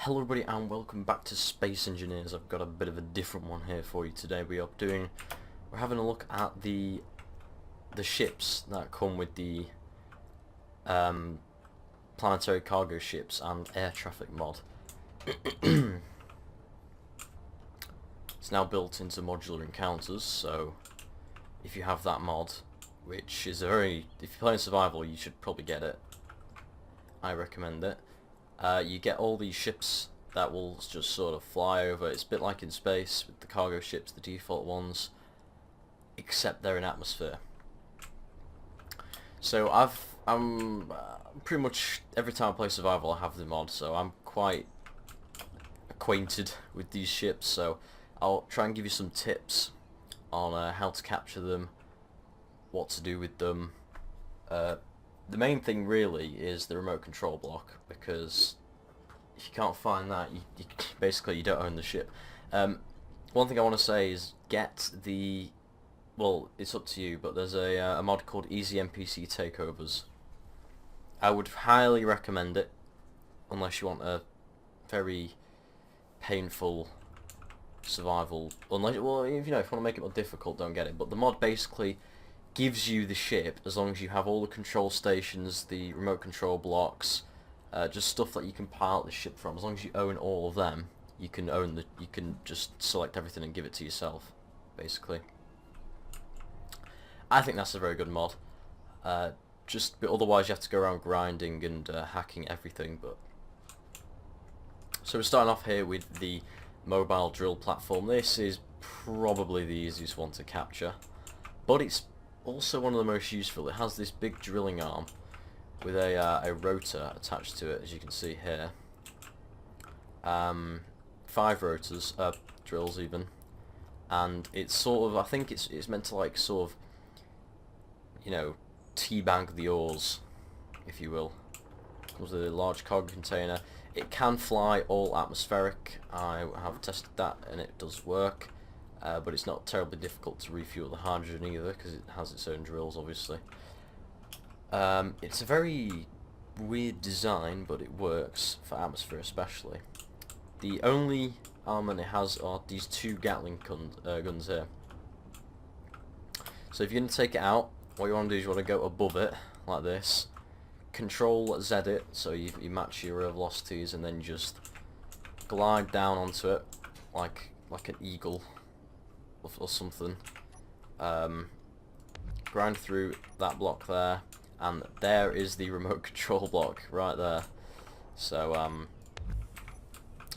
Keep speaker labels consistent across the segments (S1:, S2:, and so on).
S1: Hello everybody and welcome back to Space Engineers. I've got a bit of a different one here for you today. We're having a look at the ships that come with the planetary cargo ships and air traffic mod. It's now built into modular encounters, so if you have that mod, which is if you're playing survival, you should probably get it. I recommend it. You get all these ships that will just sort of fly over. It's a bit like in space with the cargo ships, the default ones, except they're in atmosphere. So I'm pretty much every time I play survival I have the mod, so I'm quite acquainted with these ships. So I'll try and give you some tips on how to capture them, what to do with them. The main thing really is the remote control block, because if you can't find that, you basically you don't own the ship. One thing I want to say is get the, well, it's up to you, but there's a mod called Easy Npc Takeovers. I would highly recommend it, unless you want a very painful survival. Unless, well, if you want to make it more difficult, don't get it. But the mod basically gives you the ship as long as you have all the control stations, the remote control blocks, just stuff that you can pilot the ship from. As long as you own all of them, you can just select everything and give it to yourself, basically. I think that's a very good mod. But otherwise you have to go around grinding and hacking everything. But so we're starting off here with the mobile drill platform. This is probably the easiest one to capture, but it's also one of the most useful. It has this big drilling arm with a rotor attached to it, as you can see here. 5 rotors, drills even, and it's sort of, I think it's meant to like sort of, you know, teabag the oars, if you will. Comes with a large cargo container. It can fly all atmospheric. I have tested that and it does work. But it's not terribly difficult to refuel the hydrogen either, because it has its own drills, obviously. It's a very weird design, but it works for atmosphere especially. The only armament it has are these 2 Gatling guns here. So if you're going to take it out, what you want to do is you want to go above it, like this. Control Z it, so you match your velocities, and then just glide down onto it, like an eagle or something. Grind through that block there, and there is the remote control block right there. So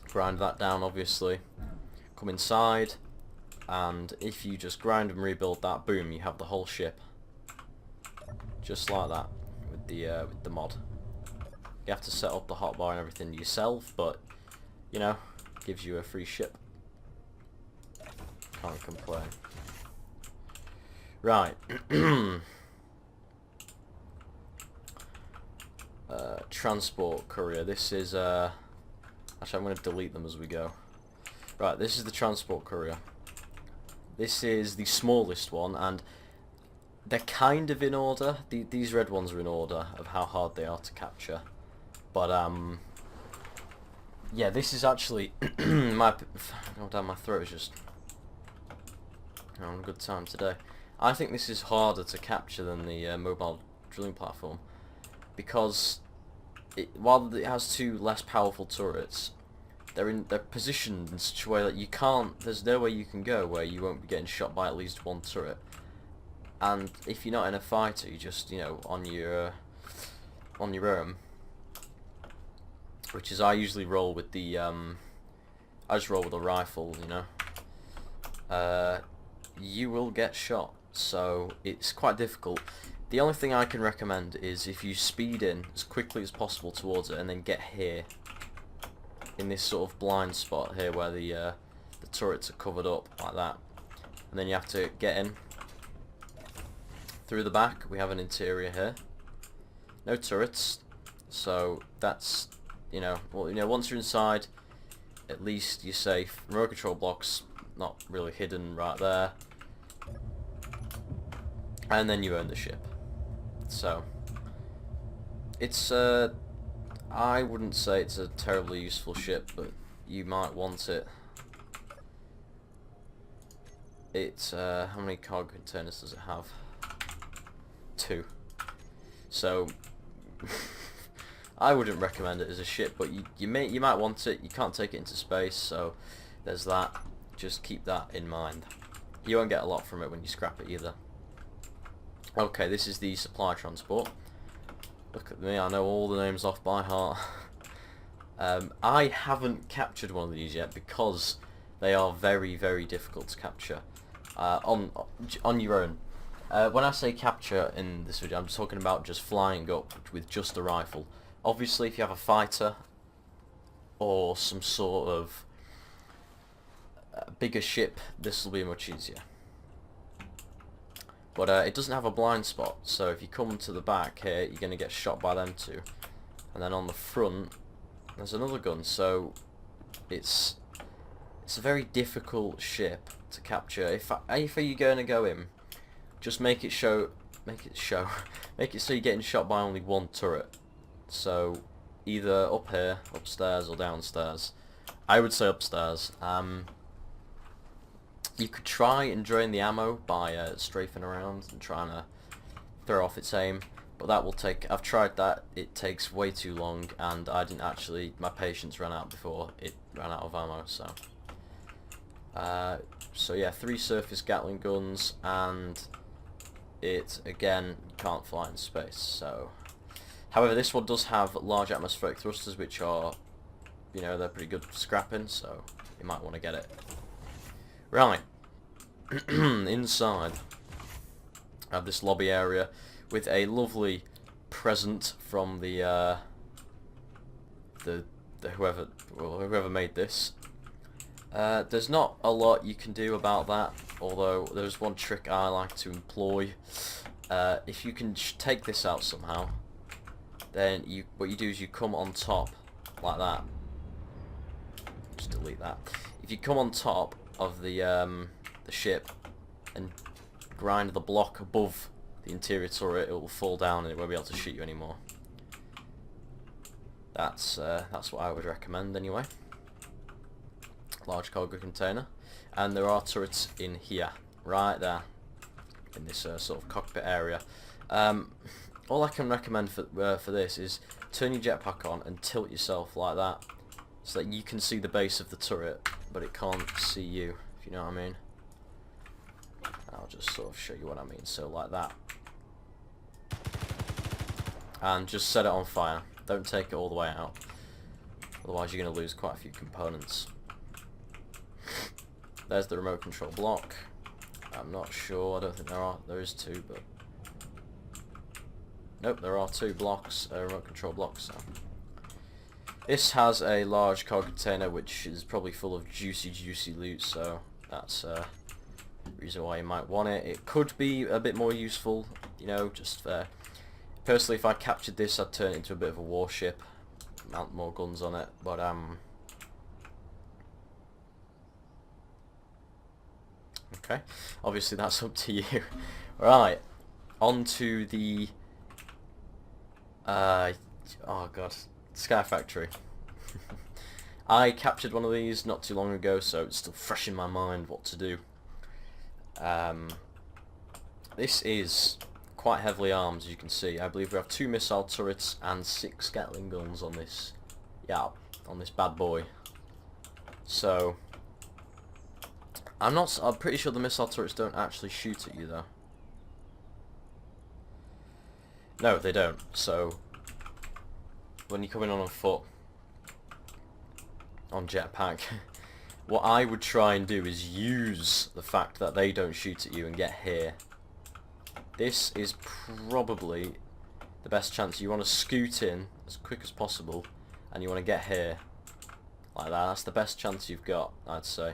S1: grind that down, obviously. Come inside, and if you just grind and rebuild that, boom, you have the whole ship, just like that with the mod. You have to set up the hotbar and everything yourself, but you know, gives you a free ship. Can't complain. Right. Transport courier. This is actually, I'm going to delete them as we go. Right, this is the transport courier. This is the smallest one, and they're kind of in order. These red ones are in order of how hard they are to capture. But yeah, this is actually oh damn, my throat is just having a good time today. I think this is harder to capture than the mobile drilling platform, because while it has 2 less powerful turrets, they're positioned in such a way that you can't. There's no way you can go where you won't be getting shot by at least 1 turret. And if you're not in a fighter, you just, you know, on your own, which is I usually roll with the I just roll with a rifle, you know. You will get shot, so it's quite difficult. The only thing I can recommend is if you speed in as quickly as possible towards it, and then get here in this sort of blind spot here where the turrets are covered up like that, and then you have to get in through the back. We have an interior here, no turrets, so that's, you know, well, you know, once you're inside, at least you're safe. Remote control blocks not really hidden right there, and then you own the ship. So it's I I wouldn't say it's a terribly useful ship, but you might want it. It's, how many cargo containers does it have? 2. So, I wouldn't recommend it as a ship, but you might want it. You can't take it into space, so there's that. Just keep that in mind. You won't get a lot from it when you scrap it either. Okay, this is the Supplier Transport. Look at me, I know all the names off by heart. I haven't captured one of these yet because they are very, very difficult to capture on your own. When I say capture in this video, I'm talking about just flying up with just a rifle. Obviously, if you have a fighter or some sort of bigger ship, this will be much easier. But it doesn't have a blind spot, so if you come to the back here, you're going to get shot by them too. And then on the front, there's another gun, so it's a very difficult ship to capture. If you're going to go in, just make it so you're getting shot by only one turret. So either up here, upstairs, or downstairs. I would say upstairs. You could try and drain the ammo by strafing around and trying to throw off its aim, but that will take. I've tried that. It takes way too long, and I didn't actually. My patience ran out before it ran out of ammo. So yeah, 3 surface Gatling guns, and it again can't fly in space. So, however, this one does have large atmospheric thrusters, which are, you know, they're pretty good for scrapping. So you might want to get it. Right, inside I have this lobby area with a lovely present from the whoever made this. There's not a lot you can do about that, although there's one trick I like to employ. If you can take this out somehow, then what you do is you come on top like that. Just delete that. If you come on top of the ship and grind the block above the interior turret, it will fall down and it won't be able to shoot you anymore. That's what I would recommend anyway. Large cargo container, and there are turrets in here, right there, in this sort of cockpit area. All I can recommend for this is turn your jetpack on and tilt yourself like that, so that you can see the base of the turret, but it can't see you, if you know what I mean. I'll just sort of show you what I mean. So like that. And just set it on fire. Don't take it all the way out. Otherwise you're going to lose quite a few components. There's the remote control block. I'm not sure, I don't think there is 2, but... Nope, there are 2 blocks, remote control blocks. So. This has a large cargo container which is probably full of juicy loot, so that's the reason why you might want it. It could be a bit more useful, you know, just personally if I captured this I'd turn it into a bit of a warship, mount more guns on it, but okay, obviously that's up to you. Right, on to the oh god, Sky Factory. I captured one of these not too long ago, so it's still fresh in my mind what to do. This is quite heavily armed, as you can see. I believe we have 2 missile turrets and 6 Gatling guns on this. Yeah, on this bad boy. So I'm pretty sure the missile turrets don't actually shoot at you though. No, they don't. So when you come in on foot, on jetpack, what I would try and do is use the fact that they don't shoot at you and get here. This is probably the best chance. You want to scoot in as quick as possible and you want to get here like that. That's the best chance you've got, I'd say.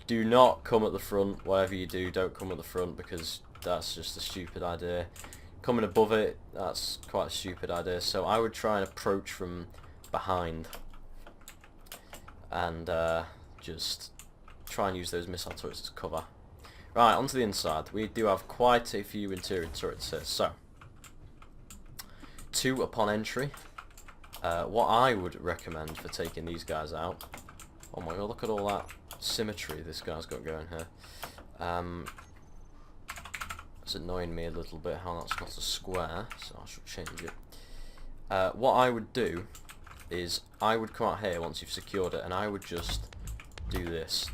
S1: Do not come at the front. Whatever you do, don't come at the front, because that's just a stupid idea. Coming above it, that's quite a stupid idea. So I would try and approach from behind and just try and use those missile turrets as cover. Right, onto the inside. We do have quite a few interior turrets here. So 2 upon entry, What I would recommend for taking these guys out... Oh my god, look at all that symmetry this guy's got going here. It's annoying me a little bit how that's not a square, so I should change it. What I would do is I would come out here once you've secured it, and I would just do this.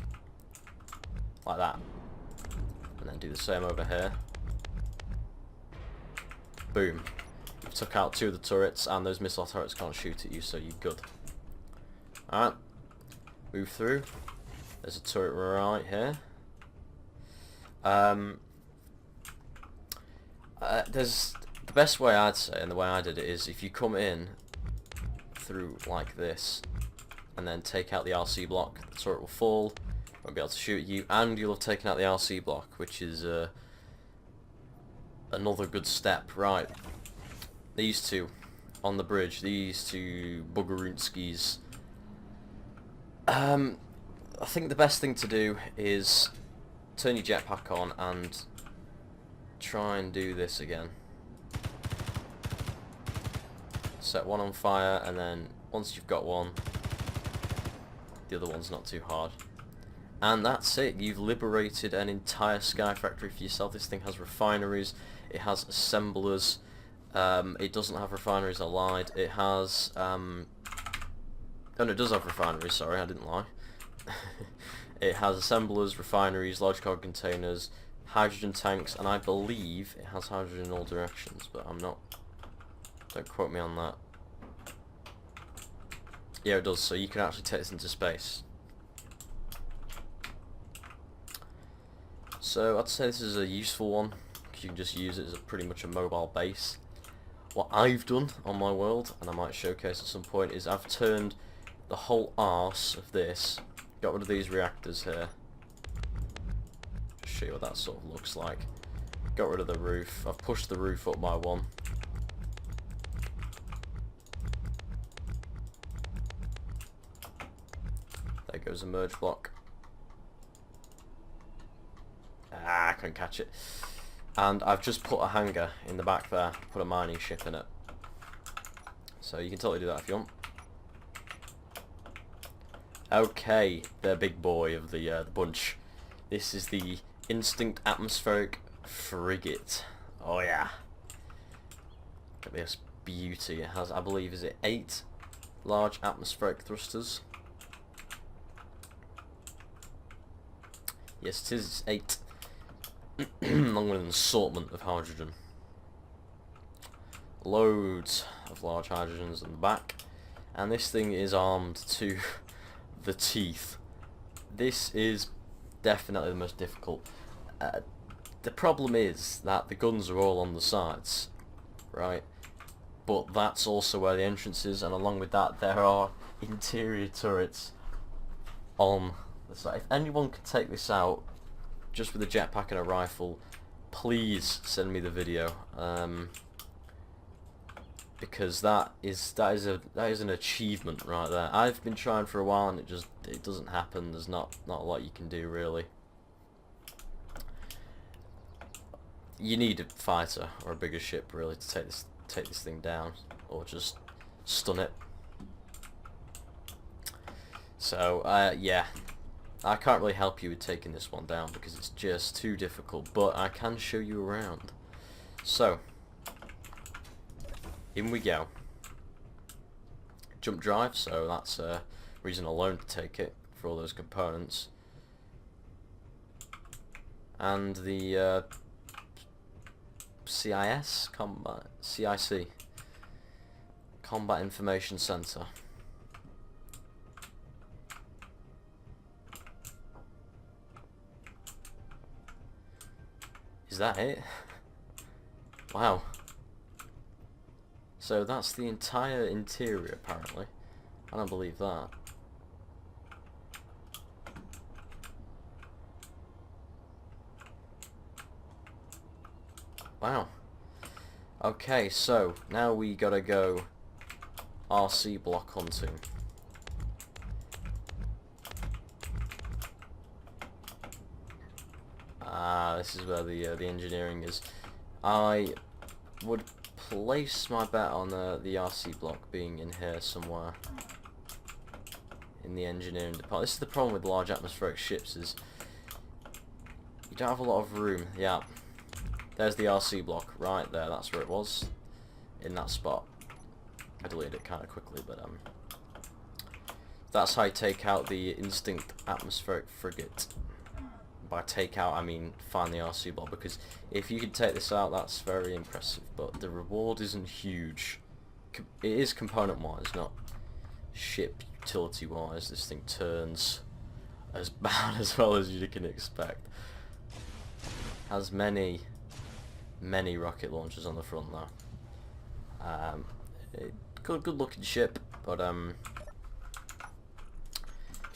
S1: Like that. And then do the same over here. Boom. You've took out 2 of the turrets, and those missile turrets can't shoot at you, so you're good. Alright. Move through. There's a turret right here. There's the best way I'd say, and the way I did it, is if you come in through like this, and then take out the RC block, the turret will fall, won't be able to shoot at you, and you'll have taken out the RC block, which is another good step. Right, these two on the bridge, these two buggeroonskis. I think the best thing to do is turn your jetpack on and try and do this again. Set one on fire, and then once you've got one, the other one's not too hard. And that's it. You've liberated an entire sky factory for yourself. This thing has refineries, it has assemblers, it doesn't have refineries, I lied. It has, oh no, it does have refineries, sorry, I didn't lie. It has assemblers, refineries, large cargo containers, hydrogen tanks, and I believe it has hydrogen in all directions, but I'm not, don't quote me on that. Yeah, it does, so you can actually take this into space. So I'd say this is a useful one, because you can just use it as pretty much a mobile base. What I've done on my world, and I might showcase at some point, is I've turned the whole arse of this, got rid of these reactors here. Just show you what that sort of looks like. Got rid of the roof. I've pushed the roof up by 1. There goes a merge block. Ah, I couldn't catch it. And I've just put a hangar in the back there, put a mining ship in it. So you can totally do that if you want. Okay, the big boy of the bunch. This is the Instinct Atmospheric Frigate. Oh yeah. Look at this beauty. It has, I believe, is it 8 large atmospheric thrusters? Yes, it is 8. Along with an assortment of hydrogen. Loads of large hydrogens in the back. And this thing is armed to the teeth. This is definitely the most difficult. The problem is that the guns are all on the sides, right? But that's also where the entrance is, and along with that there are interior turrets on the side. If anyone could take this out just with a jetpack and a rifle, please send me the video, because that is an achievement right there. I've been trying for a while and it doesn't happen. There's not a lot you can do really. You need a fighter or a bigger ship really to take this thing down, or just stun it. So yeah, I can't really help you with taking this one down because it's just too difficult, but I can show you around. So in we go. Jump drive, so that's a reason alone to take it for all those components. And the CIC Combat Information Center. Is that it? Wow. So that's the entire interior apparently. I don't believe that. Wow. Okay, so now we gotta go RC block hunting. Ah, this is where the engineering is. I would place my bet on the RC block being in here somewhere. In the engineering department. This is the problem with large atmospheric ships, is you don't have a lot of room. Yeah. There's the RC block right there, that's where it was. In that spot. I deleted it kind of quickly, but that's how you take out the instinct atmospheric frigate. By take out, I mean find the RC block, because if you can take this out, that's very impressive, but the reward isn't huge. It is component-wise, not ship utility-wise. This thing turns as bad as well as you can expect. Has many rocket launchers on the front though. Good looking ship, but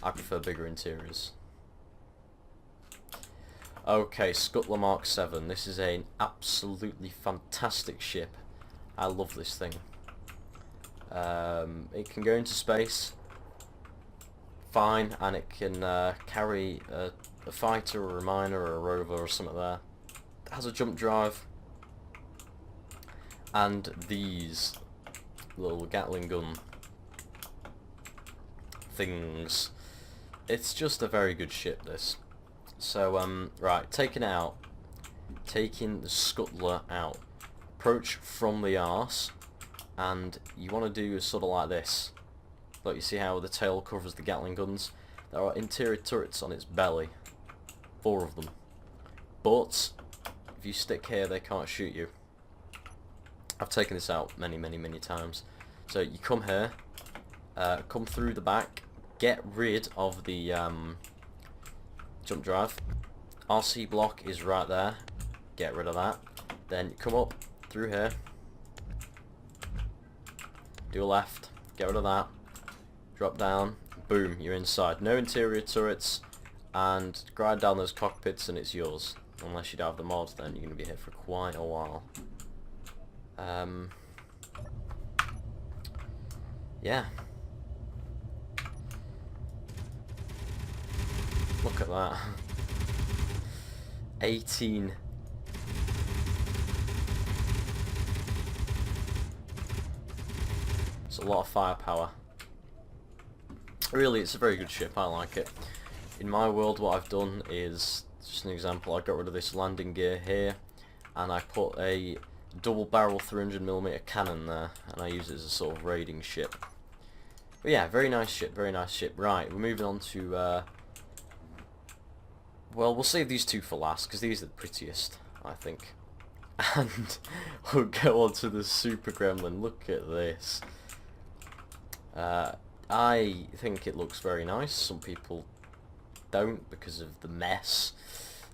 S1: I prefer bigger interiors. Okay, Scuttler Mark 7. This is an absolutely fantastic ship. I love this thing. It can go into space fine, and it can carry a fighter or a miner or a rover or something there. It has a jump drive and these little Gatling gun things. It's just a very good ship, this. So right, taking the Scuttler out. Approach from the arse, and you want to do sort of like this. Look, you see how the tail covers the Gatling guns? There are interior turrets on its belly. 4 of them. But if you stick here, they can't shoot you. I've taken this out many times. So you come here, come through the back, get rid of the jump drive. RC block is right there. Get rid of that. Then you come up through here. Do a left. Get rid of that. Drop down. Boom. You're inside. No interior turrets. And grind down those cockpits and it's yours. Unless you don't have the mod, then you're going to be here for quite a while. Yeah. Look at that. 18. It's a lot of firepower. Really, it's a very good ship. I like it. In my world, what I've done is, just an example, I got rid of this landing gear here, and I put a double barrel 300mm cannon there, and I use it as a sort of raiding ship. But yeah, very nice ship, very nice ship. Right, we're moving on to, well, we'll save these two for last, because these are the prettiest, I think. And we'll go on to the Super Gremlin. Look at this. I think it looks very nice. Some people don't because of the mess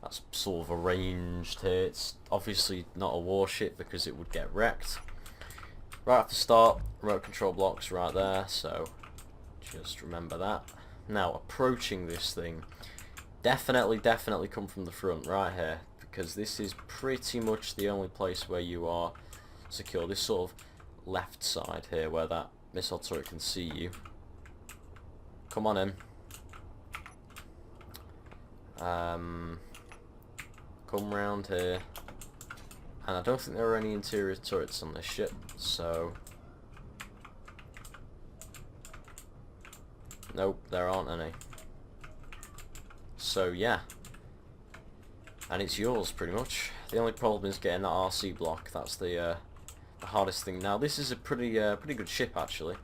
S1: that's sort of arranged here. It's obviously not a warship because it would get wrecked. Right off the start, remote control blocks right there, so just remember that. Now, approaching this thing, definitely come from the front right here, because this is pretty much the only place where you are secure. This sort of left side here where that missile turret can see you. Come on in. Come round here. And I don't think there are any interior turrets on this ship, so... Nope, there aren't any. So yeah. And it's yours, pretty much. The only problem is getting that RC block. That's the hardest thing. Now, this is a pretty good ship, actually.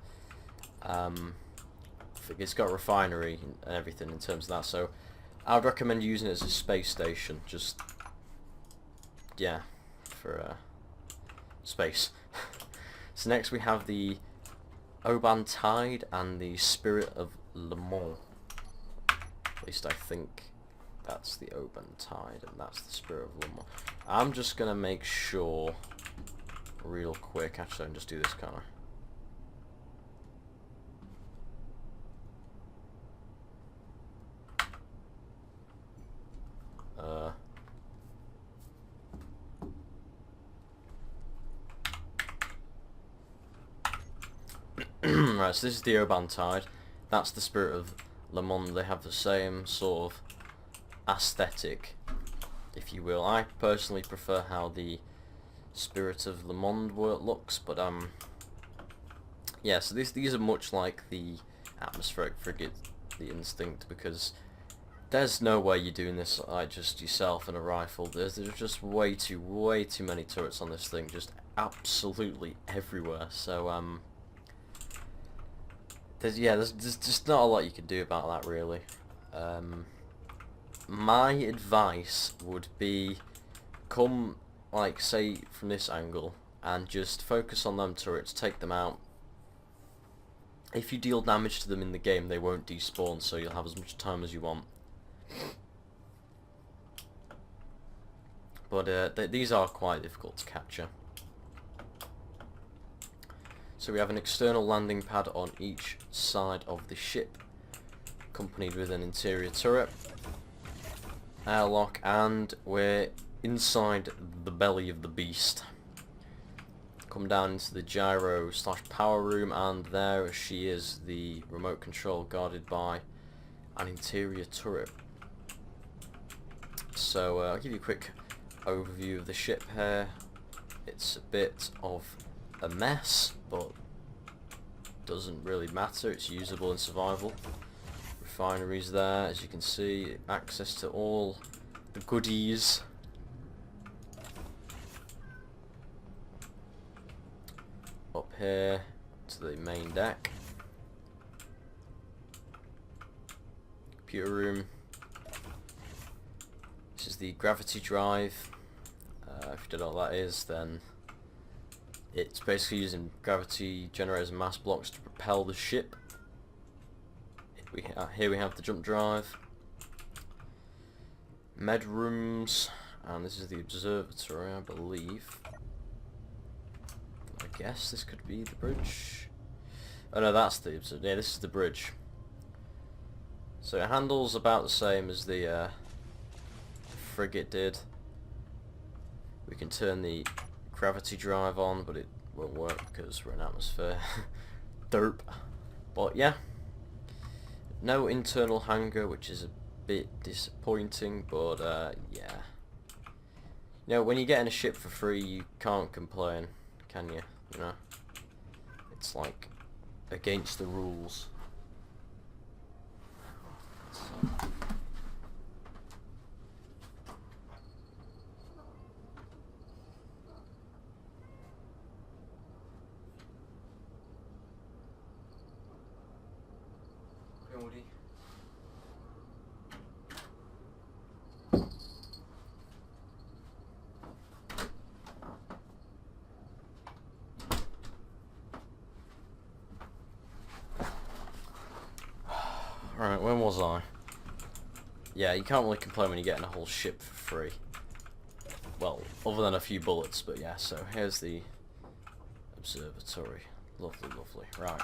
S1: It's got a refinery and everything in terms of that, so I would recommend using it as a space station. Just, yeah, for space. So next we have the Oban Tide and the Spirit of Le Mans. At least I think that's the Oban Tide and that's the Spirit of Le Mans. I'm just gonna make sure real quick. Actually, I can just do this kind of. Right, so this is the Oban Tide. That's the Spirit of Le Mans. They have the same sort of aesthetic, if you will. I personally prefer how the Spirit of Le Monde looks, but yeah. So these are much like the atmospheric frigate, the Instinct, because there's no way you're doing this like just yourself and a rifle. There's just way too many turrets on this thing, just absolutely everywhere. So there's just not a lot you can do about that really. My advice would be come like say from this angle and just focus on them turrets, take them out. If you deal damage to them in the game, they won't despawn, so you'll have as much time as you want. But these are quite difficult to capture. So we have an external landing pad on each side of the ship, accompanied with an interior turret, airlock, and we're inside the belly of the beast. Come down into the gyro / power room, and there she is, the remote control guarded by an interior turret. So I'll give you a quick overview of the ship here. It's a bit of a mess, but doesn't really matter, it's usable in survival. Refineries there, as you can see, access to all the goodies. Up here to the main deck. Computer room. This is the gravity drive. If you don't know what that is, then it's basically using gravity generators and mass blocks to propel the ship. Here we have the jump drive. Med rooms, and this is the observatory, I believe. I guess this could be the bridge. Oh no, that's the observatory. Yeah, this is the bridge. So it handles about the same as the frigate did. We can turn the gravity drive on, but it won't work because we're in atmosphere. Derp. But yeah, no internal hangar, which is a bit disappointing, but yeah. You know, when you're getting a ship for free, you can't complain, can you? You know, it's like against the rules. Right, when was I? Yeah, you can't really complain when you're getting a whole ship for free. Well, other than a few bullets, but yeah, so here's the observatory. Lovely, lovely. Right.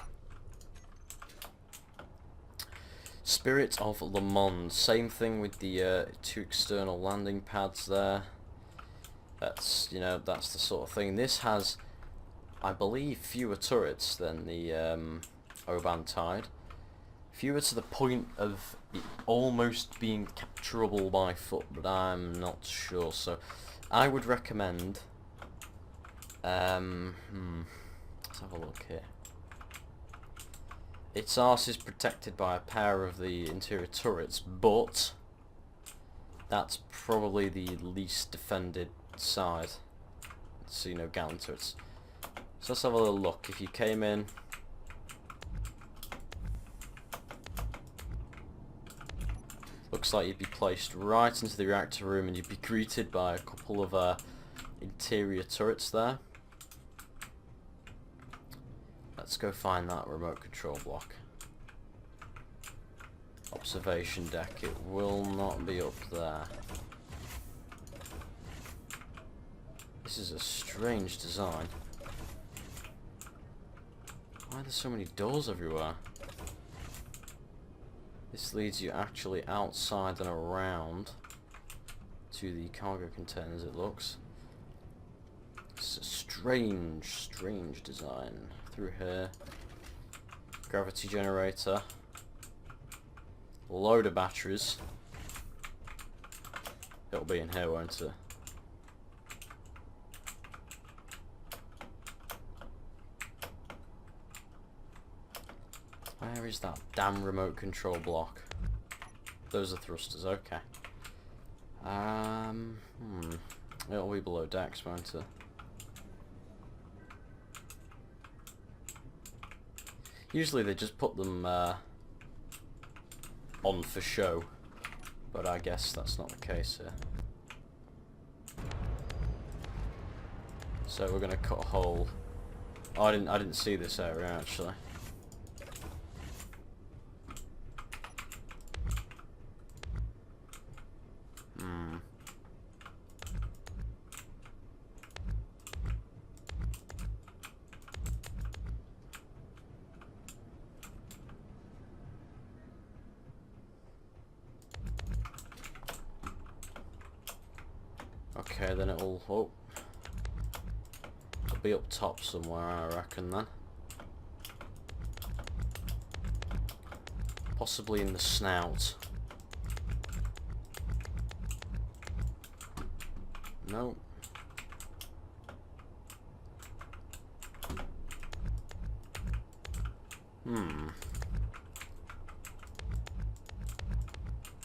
S1: Spirit of Le Monde. Same thing with the two external landing pads there. That's, you know, that's the sort of thing. This has, I believe, fewer turrets than the Oban Tide. Fewer to the point of it almost being capturable by foot, but I'm not sure. So I would recommend let's have a look here. Its arse is protected by a pair of the interior turrets, but that's probably the least defended side. So, you know, Gallon turrets. So let's have a little look. If you came in, looks like you'd be placed right into the reactor room and you'd be greeted by a couple of interior turrets there. Let's go find that remote control block. Observation deck, it will not be up there. This is a strange design. Why are there so many doors everywhere? This leads you actually outside and around to the cargo containers, it looks. It's a strange design. Through here. Gravity generator. Load of batteries. It'll be in here, won't it? Where is that damn remote control block? Those are thrusters, okay. It'll be below decks, won't it? Usually they just put them on for show, but I guess that's not the case here. So we're gonna cut a hole. Oh, I didn't see this area actually. Okay, then it'll be up top somewhere, I reckon then. Possibly in the snout. No.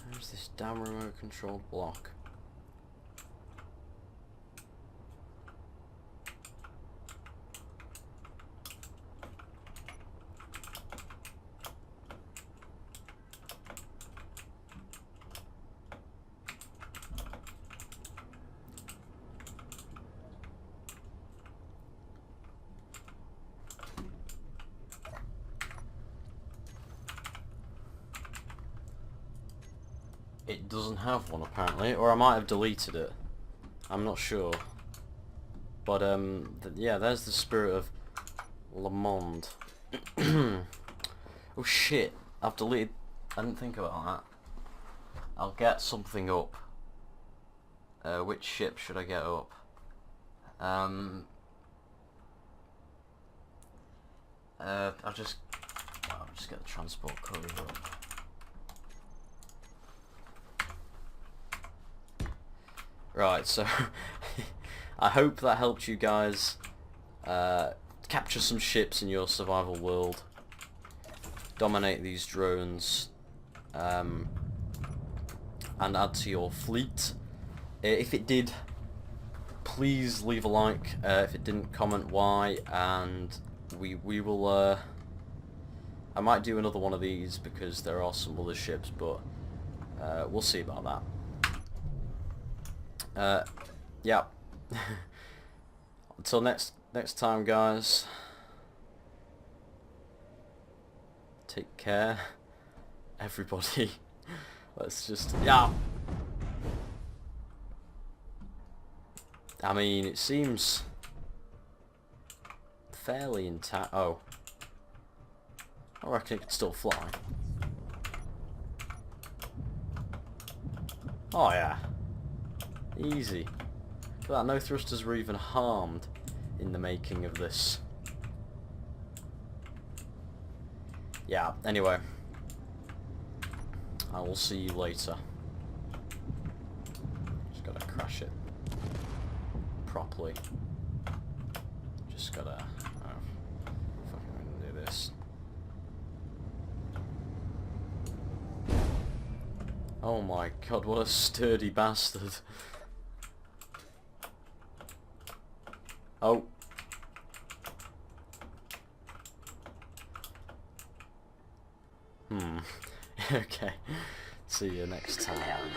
S1: Where's this damn remote controlled block? It doesn't have one apparently, or I might have deleted it. I'm not sure. But yeah, there's the Spirit of Le Monde. Oh shit! I've deleted. I didn't think about that. I'll get something up. Which ship should I get up? I'll just get the transport courier up. Right, so I hope that helped you guys capture some ships in your survival world, dominate these drones, and add to your fleet. If it did, please leave a like. If it didn't, comment why, and we will. I might do another one of these because there are some other ships, but we'll see about that. Yeah. Until next time, guys. Take care, everybody. Let's just, yeah. I mean, it seems fairly intact. Oh, I reckon it could still fly. Oh yeah. Easy. Look at that, no thrusters were even harmed in the making of this. Yeah, anyway. I will see you later. Just gotta crash it properly. Just gotta fucking do this. Oh my god, what a sturdy bastard. Oh. Okay. See you next time.